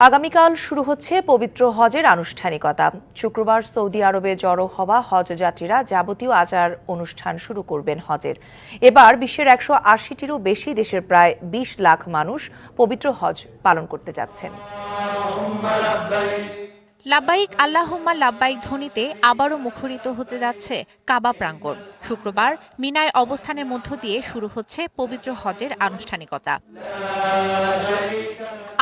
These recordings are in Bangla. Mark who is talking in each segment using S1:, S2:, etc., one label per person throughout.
S1: আগামীকাল শুরু হচ্ছে পবিত্র হজের আনুষ্ঠানিকতা। শুক্রবার সৌদি আরবে জড়ো হওয়া হজ যাত্রীরা যাবতীয় আচার অনুষ্ঠান শুরু করবেন হজের। এবার বিশ্বের 180টিরও বেশি দেশের প্রায় 20 লাখ মানুষ পবিত্র হজ পালন করতে যাচ্ছেন।
S2: লাব্বাইক আল্লাহুম্মা লাব্বাইক ধ্বনিতে আবারও মুখরিত হতে যাচ্ছে কাবা প্রাঙ্গণ। শুক্রবার মিনায় অবস্থানের মধ্য দিয়ে শুরু হচ্ছে পবিত্র হজের আনুষ্ঠানিকতা।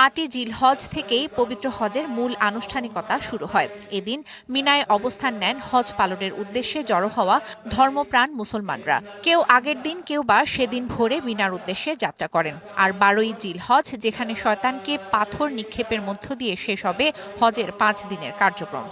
S2: 8ই জিলহজ থেকেই পবিত্র হজের মূল আনুষ্ঠানিকতা শুরু হয়। এদিন মিনায় অবস্থান নেন হজ পালনের উদ্দেশ্যে জড়ো হওয়া ধর্মপ্রাণ মুসলমানরা। কেউ আগের দিন, কেউ বা সেদিন ভোরে মিনার উদ্দেশ্যে যাত্রা করেন। আর 12ই জিলহজ, যেখানে শয়তানকে পাথর নিক্ষেপের মধ্য দিয়ে শেষ হবে হজের 5 দিনের কার্যক্রম।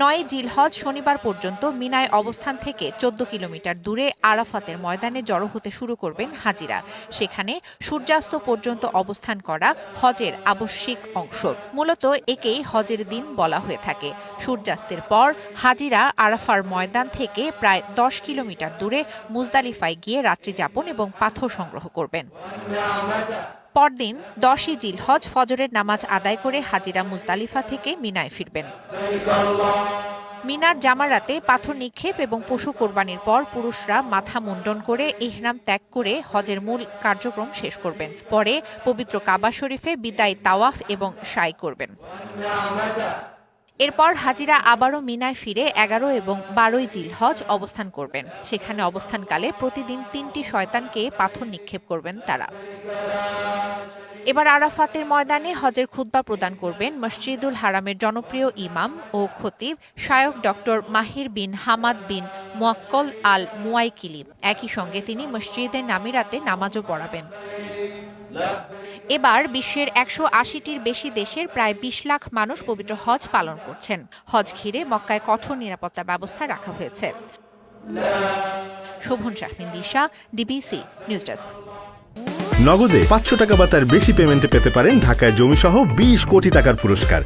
S2: 9ই জিলহজ শনিবার পর্যন্ত মিনায় অবস্থান থেকে 14 কিলোমিটার দূরে আরাফাতের ময়দানে জড়ো হতে শুরু করবেন হাজিরা। সেখানে সূর্যাস্ত পর্যন্ত অবস্থান করা হজের আবশ্যিক অংশ। মূলত একেই হজের দিন বলা হয়ে থাকে। সূর্যাস্তের পর হাজিরা আরাফার ময়দান থেকে প্রায় 10 কিলোমিটার দূরে মুজদালিফায় গিয়ে রাত্রি যাপন এবং পাথর সংগ্রহ করবেন। পরদিন 10ই জিলহজ ফজরের নামাজ আদায় করে হাজিরা মুজদালিফা থেকে মিনায় ফিরবেন। মিনার জামারাতে পাথর নিক্ষেপ এবং পশু কোরবানির পর পুরুষরা মাথা মুন্ডন করে ইহরাম ত্যাগ করে হজের মূল কার্যক্রম শেষ করবেন। পরে পবিত্র কাবা শরীফে বিদায় তাওয়াফ এবং সাই করবেন। এরপর হাজিরা আবারও মিনায় ফিরে 11 এবং 12ই জিলহজ অবস্থান করবেন। সেখানে অবস্থানকালে প্রতিদিন 3টি শয়তানকে পাথর নিক্ষেপ করবেন তারা। এবার আরাফাতের ময়দানে হজের খুতবা প্রদান করবেন মসজিদুল হারামের জনপ্রিয় ইমাম ও খতিব শায়খ ডক্টর মাহির বিন হামাদ বিন মুয়াক্কল আল মুয়াইকিলি। একই সঙ্গে তিনি মসজিদের নামিরাতে নামাজও পড়াবেন। এবার বিশ্বের 180টির বেশি দেশের প্রায় 20 লাখ মানুষ পবিত্র হজ পালন করছেন। হজ ঘিরে মক্কায় কঠোর নিরাপত্তা ব্যবস্থা রাখা হয়েছে। শোভন শাহমিন দিশা, ডিবিসি নিউজ ডেস্ক।
S3: নগদে 500 টাকা বা তার বেশি পেমেন্টে পেতে পারেন ঢাকায় জমিসহ 20 কোটি টাকার পুরস্কার।